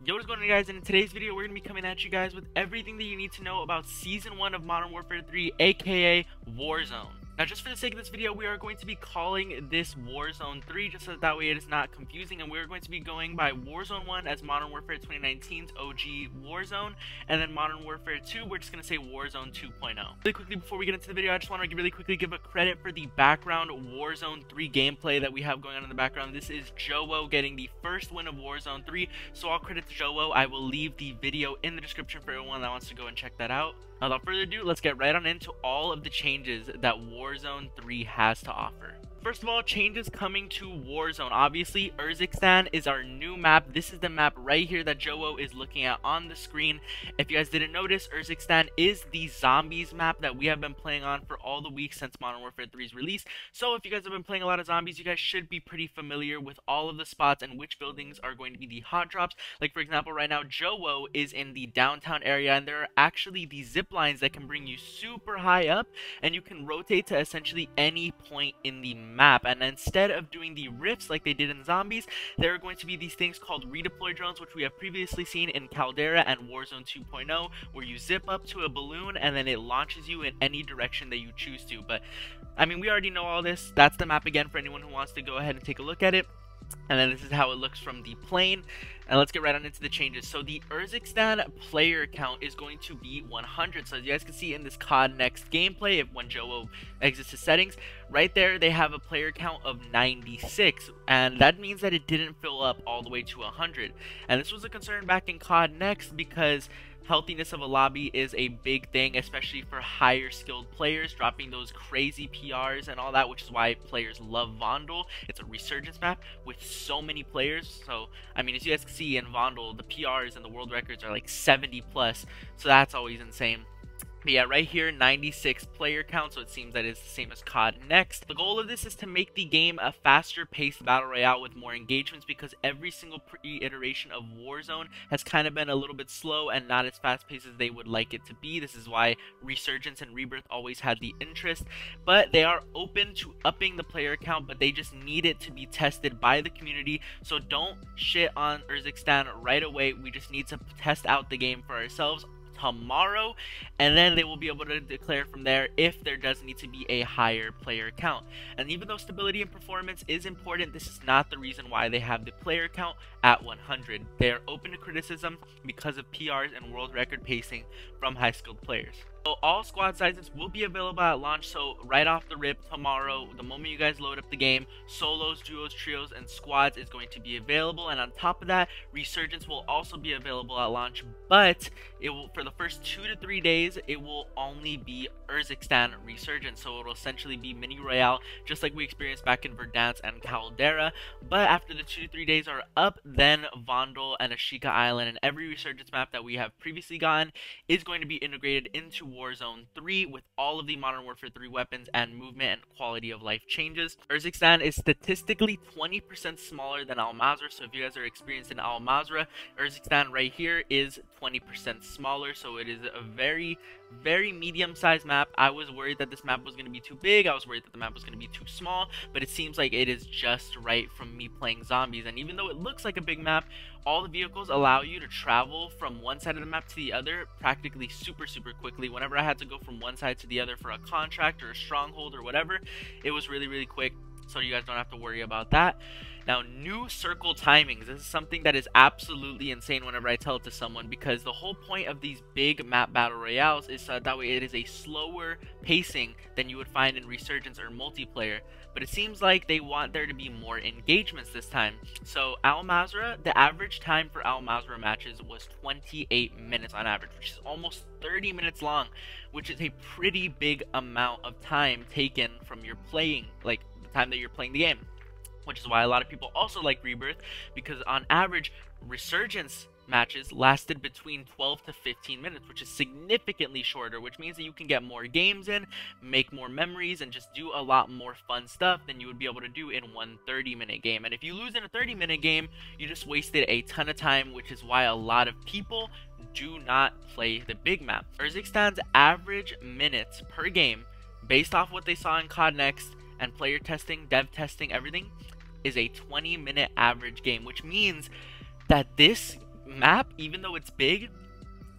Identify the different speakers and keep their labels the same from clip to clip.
Speaker 1: Yo, what's going on, guys? And in today's video, we're going to be coming at you guys with everything that you need to know about Season 1 of Modern Warfare 3, aka Warzone. Now, just for the sake of this video, we are going to be calling this Warzone 3, just so that way it is not confusing, and we're going to be going by Warzone 1 as Modern Warfare 2019's OG Warzone, and then Modern Warfare 2, we're just going to say Warzone 2.0. Really quickly, before we get into the video, I just want to really quickly give a credit for the Backround Warzone 3 gameplay that we have going on in the background. This is Joe getting the first win of Warzone 3, so all credit to Joe. I will leave the video in the description for everyone that wants to go and check that out. Now, without further ado, let's get right on into all of the changes that Warzone 3 has to offer. First of all, changes coming to Warzone. Obviously, Urzikstan is our new map. This is the map right here that Joe is looking at on the screen. If you guys didn't notice, Urzikstan is the zombies map that we have been playing on for all the weeks since Modern Warfare 3's release. So if you guys have been playing a lot of zombies, you guys should be pretty familiar with all of the spots and which buildings are going to be the hot drops. Like, for example, right now, Joe is in the downtown area, and there are actually these zip lines that can bring you super high up, and you can rotate to essentially any point in the map. And instead of doing the rifts like they did in zombies, there are going to be these things called redeploy drones, which we have previously seen in Caldera and Warzone 2.0, where you zip up to a balloon and then it launches you in any direction that you choose to. But I mean, we already know all this. That's the map again for anyone who wants to go ahead and take a look at it. And then this is how it looks from the plane. And let's get right on into the changes. So the Urzikstan player count is going to be 100. So as you guys can see in this COD Next gameplay, when Joe exits his settings, right there they have a player count of 96. And that means that it didn't fill up all the way to 100. And this was a concern back in COD Next because healthiness of a lobby is a big thing, especially for higher skilled players, dropping those crazy PRs and all that, which is why players love Vondel. It's a resurgence map with so many players. So, I mean, as you guys can see in Vondel, the PRs and the world records are like 70 plus, so that's always insane. But yeah, right here, 96 player count, so it seems that it's the same as COD Next. The goal of this is to make the game a faster paced battle royale with more engagements, because every single pre-iteration of Warzone has kind of been a little bit slow and not as fast paced as they would like it to be. This is why Resurgence and Rebirth always had the interest, but they are open to upping the player count, but they just need it to be tested by the community. So don't shit on Urzikstan right away. We just need to test out the game for ourselves tomorrow, and then they will be able to declare from there if there does need to be a higher player count. And even though stability and performance is important, this is not the reason why they have the player count at 100. They are open to criticism because of PRs and world record pacing from high skilled players. So all squad sizes will be available at launch, so right off the rip tomorrow, the moment you guys load up the game, solos, duos, trios, and squads is going to be available. And on top of that, Resurgence will also be available at launch, but it will, for the first 2 to 3 days, it will only be Urzikstan Resurgence, so it will essentially be mini royale, just like we experienced back in Verdansk and Caldera. But after the 2 to 3 days are up, then Vondel and Ashika Island and every Resurgence map that we have previously gotten is going to be integrated into Warzone 3 with all of the Modern Warfare 3 weapons and movement and quality of life changes. Urzikstan is statistically 20% smaller than Al Mazrah, so if you guys are experienced in Al Mazrah, Urzikstan right here is 20% smaller, so it is a very medium-sized map. I was worried that this map was going to be too big. I was worried that the map was going to be too small, but it seems like it is just right from me playing zombies. And even though it looks like a big map, all the vehicles allow you to travel from one side of the map to the other practically super quickly. Whenever I had to go from one side to the other for a contract or a stronghold or whatever, it was really quick, so you guys don't have to worry about that. Now, new circle timings. This is something that is absolutely insane whenever I tell it to someone, because the whole point of these big map battle royales is that way it is a slower pacing than you would find in Resurgence or multiplayer. But it seems like they want there to be more engagements this time. So Al Mazrah, the average time for Al Mazrah matches was 28 minutes on average, which is almost 30 minutes long, which is a pretty big amount of time taken from your playing, like the time that you're playing the game. Which is why a lot of people also like Rebirth, because on average, Resurgence matches lasted between 12 to 15 minutes, which is significantly shorter, which means that you can get more games in, make more memories, and just do a lot more fun stuff than you would be able to do in one 30-minute game. And if you lose in a 30-minute game, you just wasted a ton of time, which is why a lot of people do not play the big map. Urzikstan's average minutes per game, based off what they saw in COD Next and player testing, dev testing, everything, is a 20-minute average game, which means that this map, even though it's big,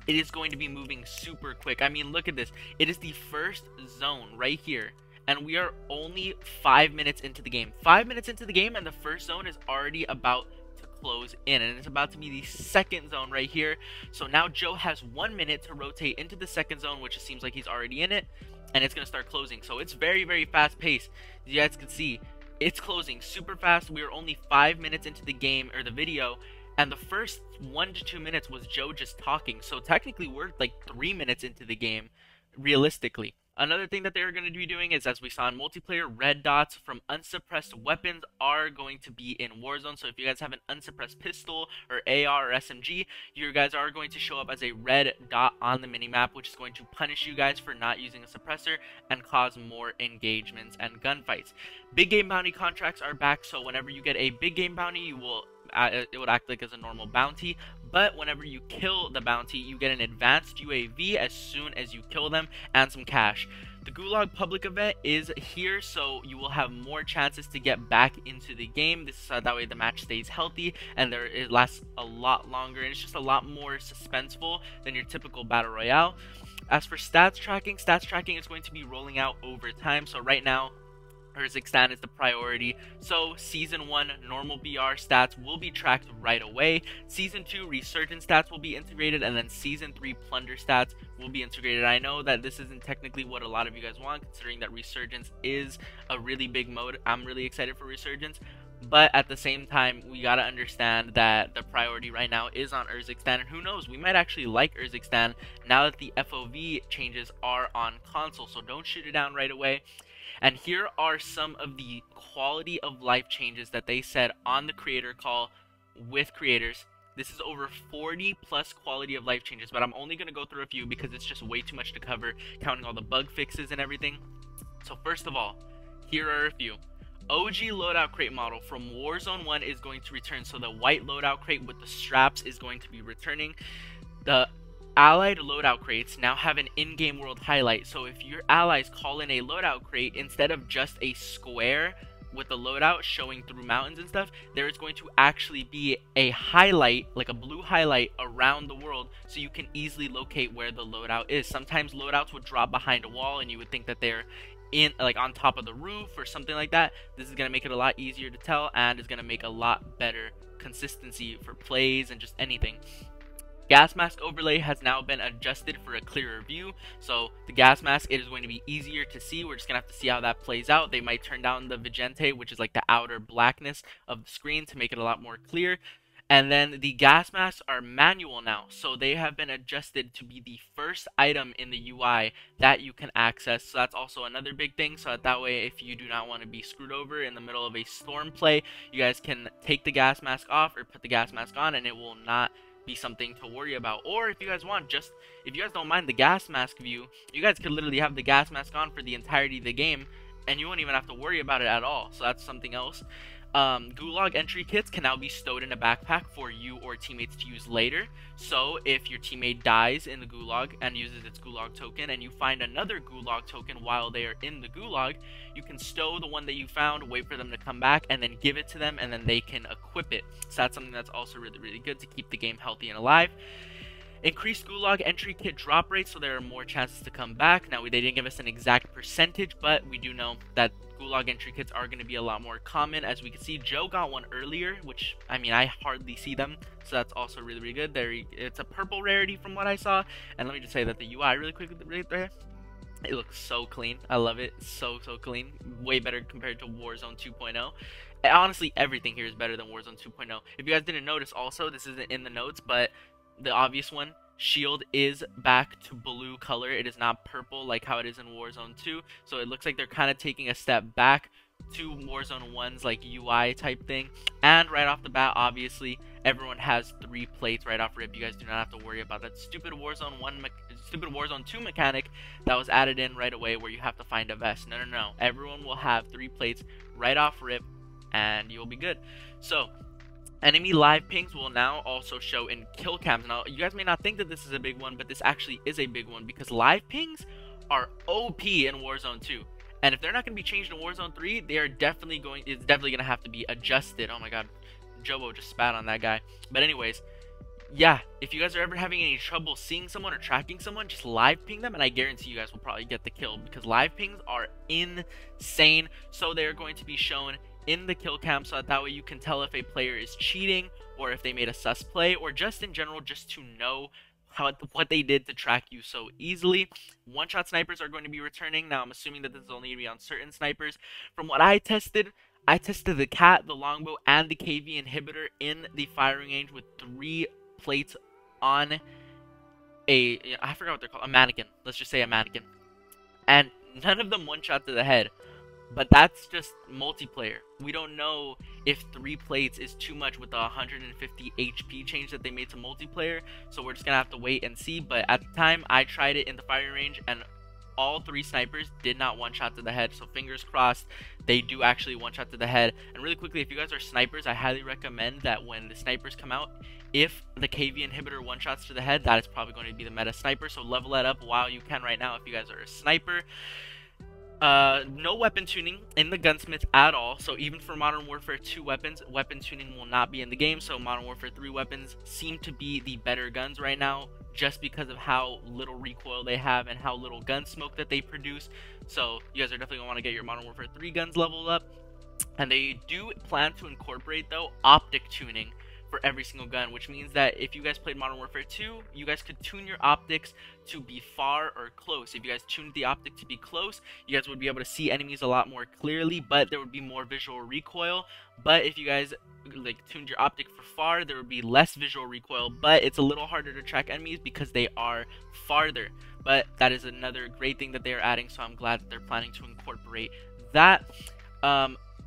Speaker 1: it is going to be moving super quick. I mean, look at this. It is the first zone right here, and we are only 5 minutes into the game. 5 minutes into the game, and the first zone is already about to close in, and it's about to be the second zone right here. So now Joe has 1 minute to rotate into the second zone, which it seems like he's already in it, and it's going to start closing. So it's very, very fast paced. As you guys can see, it's closing super fast. We are only 5 minutes into the game, or the video, and the first 1 to 2 minutes was Joe just talking. So technically we're like 3 minutes into the game, realistically. Another thing that they're going to be doing is, as we saw in multiplayer, red dots from unsuppressed weapons are going to be in Warzone. So if you guys have an unsuppressed pistol or AR or SMG, you guys are going to show up as a red dot on the minimap, which is going to punish you guys for not using a suppressor and cause more engagements and gunfights. Big game bounty contracts are back, so whenever you get a big game bounty, you will it would act like as a normal bounty, but whenever you kill the bounty, you get an advanced UAV as soon as you kill them and some cash. The Gulag public event is here, so you will have more chances to get back into the game. This is that way the match stays healthy and it lasts a lot longer, and it's just a lot more suspenseful than your typical battle royale. As for stats tracking is going to be rolling out over time. So right now, Urzikstan is the priority, so Season 1 normal BR stats will be tracked right away. Season 2 Resurgence stats will be integrated, and then Season 3 Plunder stats will be integrated. I know that this isn't technically what a lot of you guys want, considering that Resurgence is a really big mode. I'm really excited for Resurgence, but at the same time, we gotta understand that the priority right now is on Urzikstan, and who knows, we might actually like Urzikstan now that the FOV changes are on console, so don't shoot it down right away. And here are some of the quality of life changes that they said on the creator call with creators. This is over 40 plus quality of life changes, but I'm only going to go through a few because it's just way too much to cover, counting all the bug fixes and everything. So first of all, here are a few. OG loadout crate model from Warzone 1 is going to return. So the white loadout crate with the straps is going to be returning. The allied loadout crates now have an in-game world highlight, so if your allies call in a loadout crate, instead of just a square with the loadout showing through mountains and stuff, there is going to actually be a highlight, like a blue highlight around the world, so you can easily locate where the loadout is. Sometimes loadouts would drop behind a wall and you would think that they're in, like, on top of the roof or something like that. This is going to make it a lot easier to tell, and is going to make a lot better consistency for plays and just anything. Gas mask overlay has now been adjusted for a clearer view, so the gas mask, it is going to be easier to see. We're just gonna have to see how that plays out. They might turn down the Vigente, which is like the outer blackness of the screen, to make it a lot more clear. And then the gas masks are manual now, so they have been adjusted to be the first item in the UI that you can access. So that's also another big thing, so that way if you do not want to be screwed over in the middle of a storm play, you guys can take the gas mask off or put the gas mask on, and it will not be something to worry about. Or if you guys want, just if you guys don't mind the gas mask view, you guys could literally have the gas mask on for the entirety of the game and you won't even have to worry about it at all. So that's something else. Gulag entry kits can now be stowed in a backpack for you or teammates to use later. So if your teammate dies in the Gulag and uses its Gulag token, and you find another Gulag token while they are in the Gulag, you can stow the one that you found, wait for them to come back, and then give it to them, and then they can equip it. So that's something that's also really, really good to keep the game healthy and alive. Increased Gulag entry kit drop rate, so there are more chances to come back. Now, they didn't give us an exact percentage, but we do know that Gulag entry kits are going to be a lot more common. As we can see, Joe got one earlier, which, I mean, I hardly see them, so that's also really, really good. It's a purple rarity from what I saw, and let me just say that the UI really quick right there, it looks so clean. I love it. So clean. Way better compared to Warzone 2.0. Honestly, everything here is better than Warzone 2.0. If you guys didn't notice also, this isn't in the notes, but the obvious one, shield is back to blue color. It is not purple like how it is in Warzone 2. So it looks like they're kind of taking a step back to Warzone 1's like UI type thing. And right off the bat, obviously, everyone has 3 plates right off rip. You guys do not have to worry about that stupid Warzone 2 mechanic that was added in right away where you have to find a vest. No. Everyone will have 3 plates right off rip and you'll be good. So enemy live pings will now also show in kill cams. Now, you guys may not think that this is a big one, but this actually is a big one because live pings are OP in Warzone 2. And if they're not going to be changed in Warzone 3, they are it's definitely going to have to be adjusted. Oh my god, Jobo just spat on that guy. But anyways, yeah, if you guys are ever having any trouble seeing someone or tracking someone, just live ping them, and I guarantee you guys will probably get the kill, because live pings are insane. So they are going to be shown in the kill cam, so that way you can tell if a player is cheating, or if they made a sus play, or just in general, just to know what they did to track you so easily. One-shot snipers are going to be returning. Now, I'm assuming that this is only going to be on certain snipers. From what I tested the cat, the longbow, and the KV inhibitor in the firing range with 3 plates on I forgot what they're called, a mannequin. Let's just say a mannequin. And none of them one-shot to the head. But that's just multiplayer. We don't know if 3 plates is too much with the 150 HP change that they made to multiplayer. So we're just going to have to wait and see. But at the time, I tried it in the firing range, and all 3 snipers did not one-shot to the head. So fingers crossed, they do actually one-shot to the head. And really quickly, if you guys are snipers, I highly recommend that when the snipers come out, if the KV inhibitor one-shots to the head, that is probably going to be the meta sniper. So level that up while you can right now if you guys are a sniper. No weapon tuning in the gunsmith at all. So even for Modern Warfare 2 weapons, weapon tuning will not be in the game. So Modern Warfare 3 weapons seem to be the better guns right now, just because of how little recoil they have and how little gun smoke that they produce. So you guys are definitely gonna want to get your Modern Warfare 3 guns leveled up. And they do plan to incorporate, though, optic tuning for every single gun, which means that if you guys played Modern Warfare 2, you guys could tune your optics to be far or close. If you guys tuned the optic to be close, you guys would be able to see enemies a lot more clearly, but there would be more visual recoil. But if you guys tuned your optic for far, there would be less visual recoil, but it's a little harder to track enemies because they are farther. But that is another great thing that they are adding, so I'm glad that they're planning to incorporate that.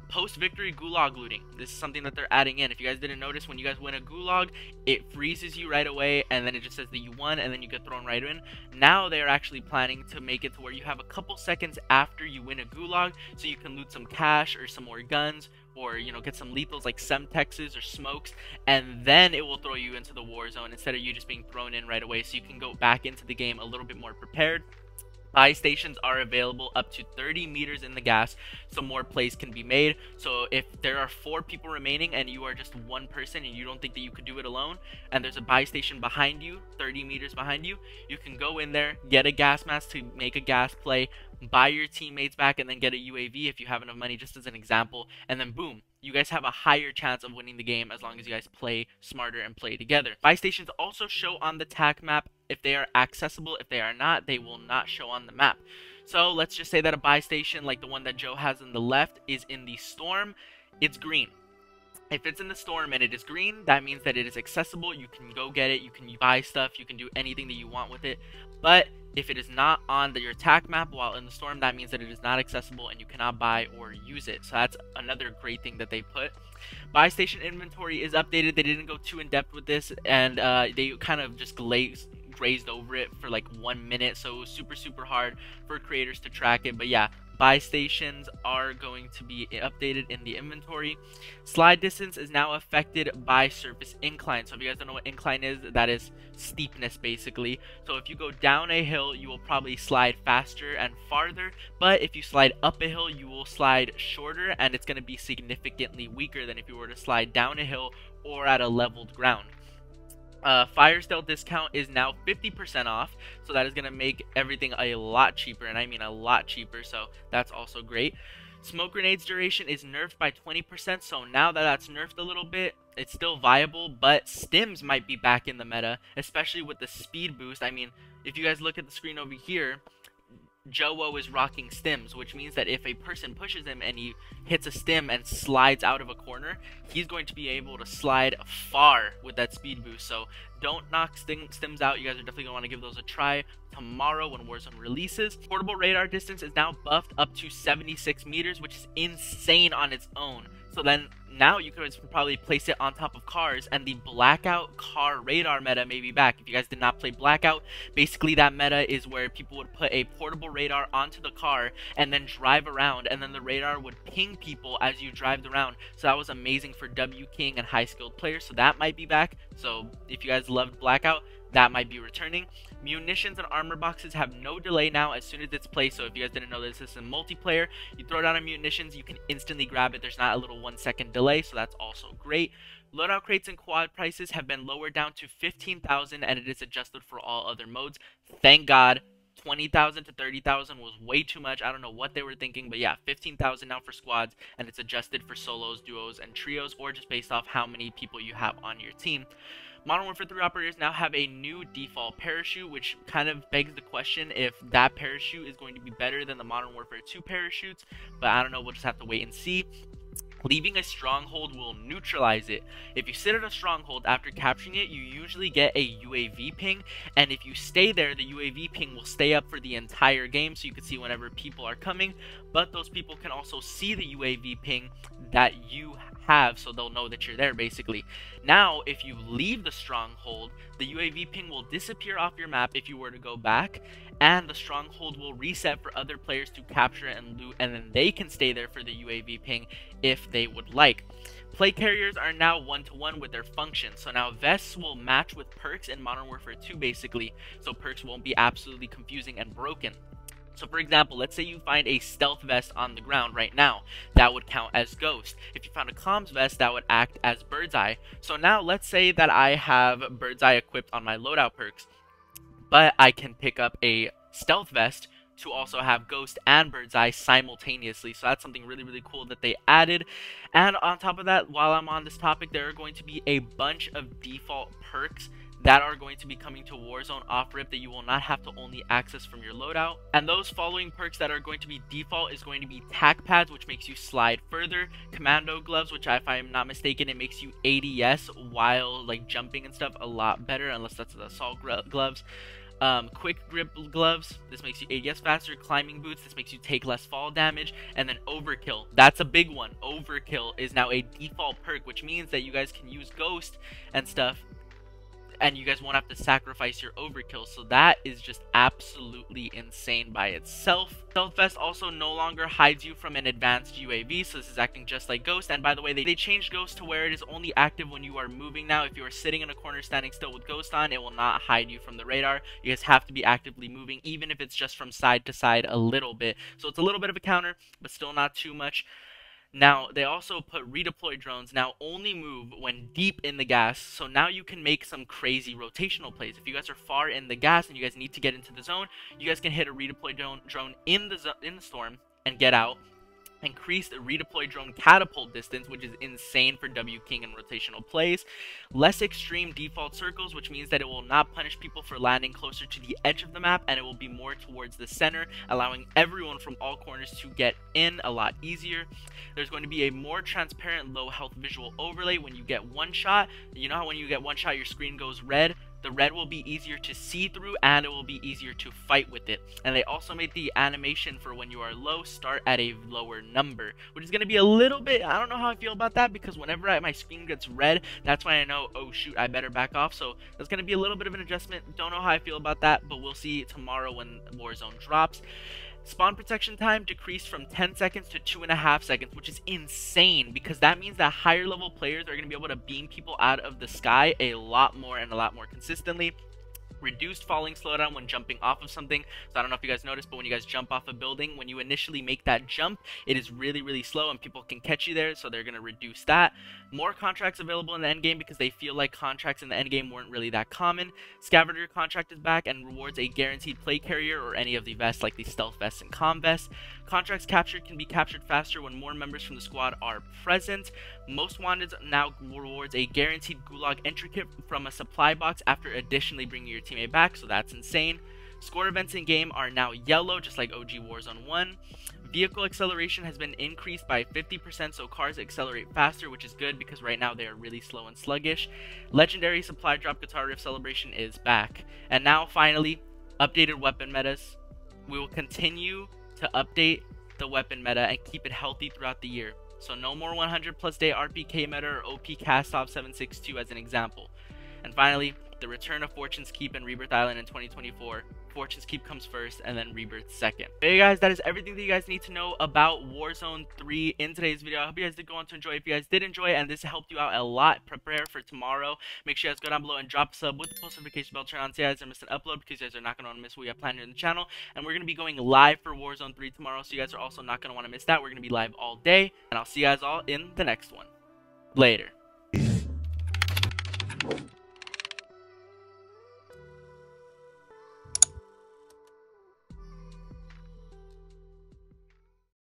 Speaker 1: Post-victory gulag looting. This is something that they're adding in. If you guys didn't notice, when you guys win a gulag, it freezes you right away, and then it just says that you won, and then you get thrown right in. Now they are actually planning to make it to where you have a couple seconds after you win a gulag, so you can loot some cash or some more guns, or get some lethals like semtexes or smokes, and then it will throw you into the war zone instead of you just being thrown in right away, so you can go back into the game a little bit more prepared. Buy stations are available up to 30 meters in the gas, so more plays can be made. So if there are 4 people remaining and you are just 1 person and you don't think that you could do it alone, and there's a buy station behind you, 30 meters behind you, you can go in there, get a gas mask to make a gas play, buy your teammates back, and then get a UAV if you have enough money, just as an example, and then boom, you guys have a higher chance of winning the game as long as you guys play smarter and play together. Buy stations also show on the TAC map if they are accessible. If they are not, they will not show on the map. So let's just say that a buy station like the one that Joe has on the left is in the storm. It's green. If it's in the storm and it is green, that means that it is accessible. You can go get it. You can buy stuff. You can do anything that you want with it. But if it is not on your TAC map while in the storm, that means that it is not accessible and you cannot buy or use it. So that's another great thing that they put. Buy station inventory is updated. They didn't go too in depth with this, and they kind of just grazed over it for like 1 minute. So it was super hard for creators to track it. But yeah, buy stations are going to be updated in the inventory. Slide distance is now affected by surface incline. So if you guys don't know what incline is, that is steepness basically. So if you go down a hill, you will probably slide faster and farther, but if you slide up a hill, you will slide shorter, and it's going to be significantly weaker than if you were to slide down a hill or at a leveled ground. Fire sale discount is now 50% off, so that is going to make everything a lot cheaper, and I mean a lot cheaper, so that's also great. Smoke grenades duration is nerfed by 20%, so now that that's nerfed a little bit, it's still viable, but stims might be back in the meta, especially with the speed boost. I mean, if you guys look at the screen over here, Joe is rocking stims, which means that if a person pushes him and he hits a stim and slides out of a corner, he's going to be able to slide far with that speed boost. So don't knock stims out. You guys are definitely going to want to give those a try tomorrow when Warzone releases. Portable radar distance is now buffed up to 76 meters, which is insane on its own. So then now you could probably place it on top of cars, and the blackout car radar meta may be back. If you guys did not play blackout, basically that meta is where people would put a portable radar onto the car and then drive around, and then the radar would ping people as you drive around. So that was amazing for W King and high skilled players, so that might be back. So if you guys loved blackout, that might be returning. Munitions and armor boxes have no delay now as soon as it's placed. So if you guys didn't know this is in multiplayer, you throw down a munitions, you can instantly grab it. There's not a little 1 second delay, so that's also great. Loadout crates and quad prices have been lowered down to 15,000 and it is adjusted for all other modes. Thank God. 20,000 to 30,000 was way too much. I don't know what they were thinking, but yeah, 15,000 now for squads, and it's adjusted for solos, duos, and trios, or just based off how many people you have on your team. Modern Warfare 3 operators now have a new default parachute, which kind of begs the question if that parachute is going to be better than the Modern Warfare 2 parachutes, but I don't know, we'll just have to wait and see. Leaving a stronghold will neutralize it. If you sit at a stronghold after capturing it, you usually get a UAV ping, and if you stay there, the UAV ping will stay up for the entire game, so you can see whenever people are coming, but those people can also see the UAV ping that you have, so they'll know that you're there, basically. Now, if you leave the stronghold, the UAV ping will disappear off your map if you were to go back, and the stronghold will reset for other players to capture and loot, and then they can stay there for the UAV ping if they would like. Play carriers are now one-to-one with their functions, so now vests will match with perks in Modern Warfare 2 basically, so perks won't be absolutely confusing and broken. So for example, let's say you find a stealth vest on the ground right now, that would count as ghost. If you found a comms vest, that would act as bird's eye. So now let's say that I have bird's eye equipped on my loadout perks, but I can pick up a stealth vest to also have ghost and bird's eye simultaneously. So that's something really, really cool that they added. And on top of that, while I'm on this topic, there are going to be a bunch of default perks that are going to be coming to Warzone off-rip that you will not have to only access from your loadout. And those following perks that are going to be default is going to be tac pads, which makes you slide further, commando gloves, which if I'm not mistaken, it makes you ADS while like jumping and stuff a lot better, unless that's the assault gloves. Quick grip gloves, this makes you ADS faster. Climbing boots, this makes you take less fall damage. And then overkill, that's a big one. Overkill is now a default perk, which means that you guys can use ghost and stuff and you guys won't have to sacrifice your overkill. So that is just absolutely insane by itself. Stealth Vest also no longer hides you from an advanced UAV, so this is acting just like Ghost. And by the way, they changed Ghost to where it is only active when you are moving now. If you are sitting in a corner standing still with Ghost on, it will not hide you from the radar. You guys have to be actively moving, even if it's just from side to side a little bit. So it's a little bit of a counter, but still not too much. Now, they also put redeploy drones now only move when deep in the gas, so now you can make some crazy rotational plays. If you guys are far in the gas and you guys need to get into the zone, you guys can hit a redeploy drone in the storm and get out. Increase the redeploy drone catapult distance, which is insane for W King and rotational plays. Less extreme default circles, which means that it will not punish people for landing closer to the edge of the map, and it will be more towards the center, allowing everyone from all corners to get in a lot easier. There's going to be a more transparent low health visual overlay when you get one shot. You know how when you get one shot your screen goes red? The red will be easier to see through, and it will be easier to fight with it. And they also made the animation for when you are low start at a lower number, which is going to be a little bit, I don't know how I feel about that, because whenever my screen gets red, that's when I know, oh shoot, I better back off. So that's going to be a little bit of an adjustment. Don't know how I feel about that, but we'll see tomorrow when Warzone drops. Spawn protection time decreased from 10 seconds to 2.5 seconds, which is insane, because that means that higher level players are going to be able to beam people out of the sky a lot more and a lot more consistently. Reduced falling slowdown when jumping off of something. So I don't know if you guys noticed, but when you guys jump off a building, when you initially make that jump, it is really, really slow and people can catch you there, so they're going to reduce that. More contracts available in the endgame because they feel like contracts in the endgame weren't really that common. Scavenger contract is back and rewards a guaranteed play carrier or any of the vests like the stealth vests and comm vests. Contracts captured can be captured faster when more members from the squad are present. Most Wanted now rewards a guaranteed gulag entry kit from a supply box after additionally bringing your teammate back, so that's insane. Score events in game are now yellow, just like OG Warzone 1. Vehicle acceleration has been increased by 50%, so cars accelerate faster, which is good because right now they are really slow and sluggish. Legendary supply drop guitar riff celebration is back. And now finally, updated weapon metas. We will continue to update the weapon meta and keep it healthy throughout the year. So no more 100 plus day RPK meta or OP cast off 762 as an example. And finally, the return of Fortune's Keep and Rebirth Island in 2024. Fortune's Keep comes first and then Rebirth second. Hey guys, that is everything that you guys need to know about Warzone 3 in today's video. I hope you guys did go on to enjoy. If you guys did enjoy and this helped you out a lot, prepare for tomorrow. Make sure you guys go down below and drop a sub with the post notification bell turned on so you guys don't miss an upload, because you guys are not going to want to miss what we have planned here in the channel. And we're going to be going live for Warzone 3 tomorrow, so you guys are also not going to want to miss that. We're going to be live all day, and I'll see you guys all in the next one. Later.